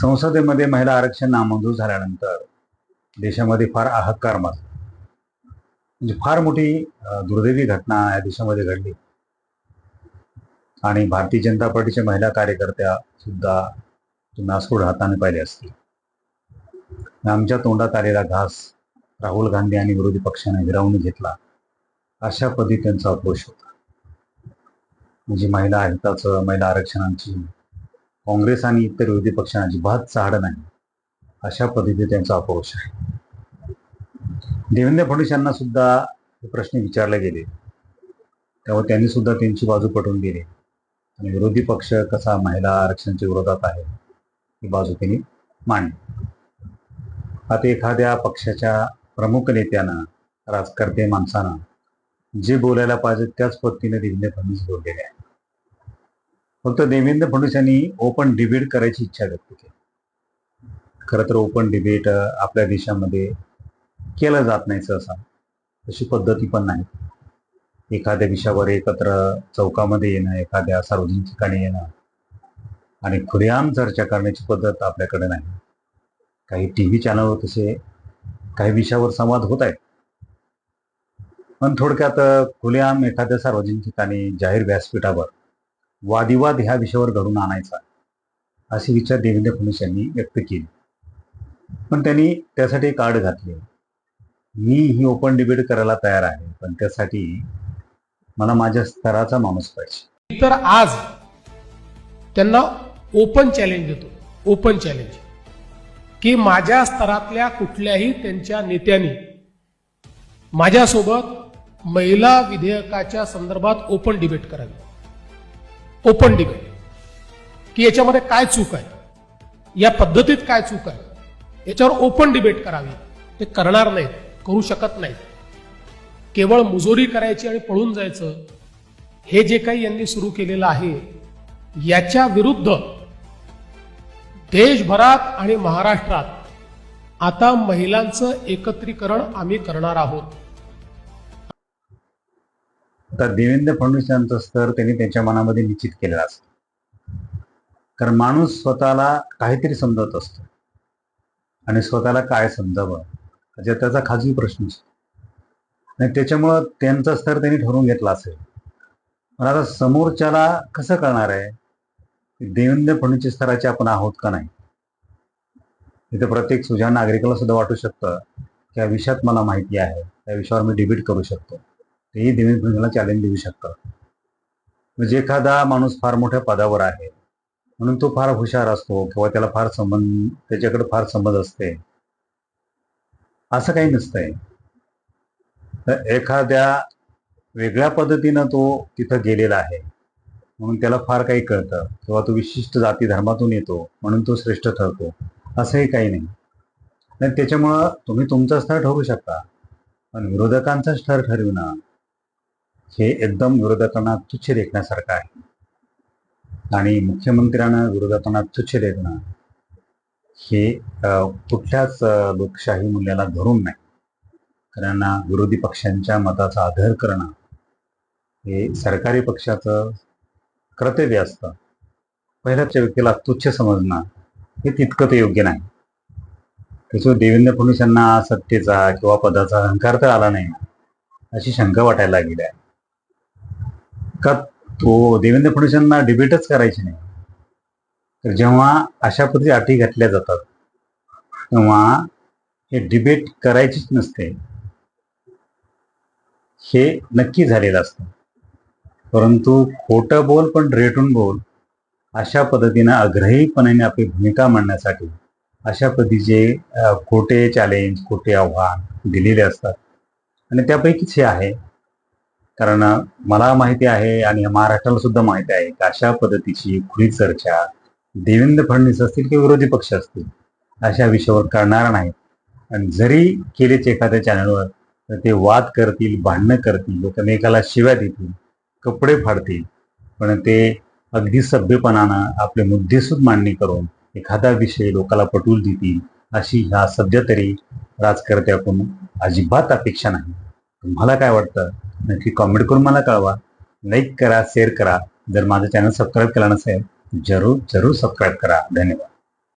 संसदेमध्ये महिला आरक्षण नामंजूर झाल्यानंतर देशामध्ये फार हाहाकार माजला. म्हणजे फार मोठी दुर्दैवी घटना या देशामध्ये घडली आणि भारतीय जनता पार्टीच्या महिला कार्यकर्त्या सुद्धा नासपूड हाताने पाहिले असतील. आमच्या तोंडात आलेला घास राहुल गांधी आणि विरोधी पक्षाने हिरावून घेतला, अशा पद्धती त्यांचा अप्रोच होता. म्हणजे महिला हिताचं, महिला आरक्षणाची काँग्रेस आणि इतर विरोधी पक्षांना अजिबात चाहड नाही, अशा पद्धतीने त्यांचा अप्रोच आहे. देवेंद्र फडणवीस यांना सुद्धा हे प्रश्न विचारले गेले, तेव्हा त्यांनी सुद्धा त्यांची बाजू पटवून दिली आणि विरोधी पक्ष कसा महिला आरक्षणाच्या विरोधात आहे ही बाजू त्यांनी मांडली. आता एखाद्या पक्षाच्या प्रमुख नेत्यानं, राजकारते माणसानं जे बोलायला पाहिजे त्याच पद्धतीने देवेंद्र फडणवीस बोललेले आहे. फक्त देवेंद्र फडणवीस यांनी ओपन डिबेट करायची इच्छा व्यक्त केली. खरं तर ओपन डिबेट आपल्या देशामध्ये केलं जात नाही सहसा, तशी पद्धती पण नाही. एखाद्या विषयावर एकत्र चौकामध्ये येणं, एखाद्या सार्वजनिक ठिकाणी येणं आणि खुलेआम चर्चा करण्याची पद्धत आपल्याकडे नाही. काही टीव्ही चॅनलवर तसे काही विषयावर संवाद होत आहेत, पण थोडक्यात खुलेआम एखाद्या सार्वजनिक ठिकाणी जाहीर व्यासपीठावर वादिवाद ह्या विषयावर घडून आणायचा, असे विचार देवेंद्र फडणवीस यांनी व्यक्त केले. पण त्यांनी त्यासाठी एक अट घातली, मी ही ओपन डिबेट करायला तयार आहे, पण त्यासाठी मला माझ्या स्तराचा माणूस पाहिजे. तर आज त्यांना ओपन चॅलेंज देतो, ओपन चॅलेंज, की माझ्या स्तरातल्या कुठल्याही त्यांच्या नेत्यांनी माझ्यासोबत महिला विधेयकाच्या संदर्भात ओपन डिबेट करावी. ओपन डिबेट, की याच्यामध्ये काय चूक आहे, या पद्धतीत काय चूक आहे, याच्यावर ओपन डिबेट करावी. ते करणार नाहीत, करू शकत नाहीत. केवळ मुजोरी करायची आणि पळून जायचं, हे जे काही यांनी सुरू केलेलं आहे, याच्या विरुद्ध देशभरात आणि महाराष्ट्रात आता महिलांचं एकत्रीकरण आम्ही करणार आहोत. तर देवेंद्र फडणवीस यांचं स्तर त्यांनी त्यांच्या मनामध्ये निश्चित केलेला असतो. कारण माणूस स्वतःला काहीतरी समजत असतो आणि स्वतःला काय समजावं म्हणजे त्याचा खाजगी प्रश्न असतो आणि त्याच्यामुळं त्यांचा स्तर त्यांनी ठरवून घेतला असेल. पण आता समोरच्याला कसं कळणार आहे देवेंद्र फडणवीसच्या स्तराचे आपण आहोत का नाही? इथं प्रत्येक सुजाण नागरिकाला सुद्धा वाटू शकतं की या विषयात मला माहिती आहे, त्या विषयावर मी डिबेट करू शकतो. तेही देवेंद्र फडणवीसला चॅलेंज देऊ शकतं. म्हणजे एखादा माणूस फार मोठ्या पदावर आहे म्हणून तो फार हुशार असतो किंवा त्याला फार त्याच्याकडे फार समज असते, असं काही नसतंय. तर एखाद्या वेगळ्या पद्धतीनं तो तिथं गेलेला आहे म्हणून त्याला फार काही कळतं किंवा तो विशिष्ट जाती धर्मातून येतो म्हणून तो श्रेष्ठ ठरतो, असंही काही नाही. त्याच्यामुळं तुम्ही तुमचा स्तर ठरवू शकता, पण विरोधकांचा स्तर ठरविणं हे एकदम विरोधकांना तुच्छ लेखण्यासारखं आहे. आणि मुख्यमंत्र्यांना विरोधकांना तुच्छ लेखणं हे कुठल्याच लोकशाही मूल्याला धरून नाही. कारण विरोधी पक्षांच्या मताचा आदर करणं हे सरकारी पक्षाचं कर्तव्य असतं. पहिल्याच्या व्यक्तीला तुच्छ समजणं हे तितकं योग्य नाही. त्याच्यावर देवेंद्र फडणवीस यांना सत्तेचा किंवा पदाचा अहंकार तर आला नाही अशी शंका वाटायला लागली आहे. का तो देवेंद्र फडणवीस यांना डिबेटच करायची नाही. तर जेव्हा अशा पद्धती अटी घातल्या जातात तेव्हा हे डिबेट करायचीच नसते हे नक्की झालेलं असतं. परंतु खोटं बोल पण रेटून बोल, अशा पद्धतीनं आग्रहीपणाने आपली भूमिका मांडण्यासाठी अशा पद्धतीचे खोटे चॅलेंज, खोटे आव्हान दिलेले असतात. आणि त्यापैकीच हे आहे. कारण मला माहिती आहे आणि महाराष्ट्राला सुद्धा माहिती आहे की अशा पद्धतीची खुली चर्चा देवेंद्र फडणवीस असतील किंवा विरोधी पक्ष असतील अशा विषयावर करणार नाहीत. आणि जरी केलेच एखाद्या चॅनलवर तर ते वाद करतील, भांडणं करतील, एकमेकाला शिव्या देतील, कपडे फाडतील, पण ते अगदी सभ्यपणानं आपले मुद्देसूद मांडणी करून एखादा विषय लोकांना पटवून देतील अशी ह्या सध्या तरी राजकर्त्याकडून अजिबात अपेक्षा नाही. तुम्हाला काय वाटतं नक्की कॉमेंट करून मला कळवा. लाईक करा, शेअर करा. जर माझं चॅनल सबस्क्राईब केला नसेल जरूर सबस्क्राईब करा. धन्यवाद.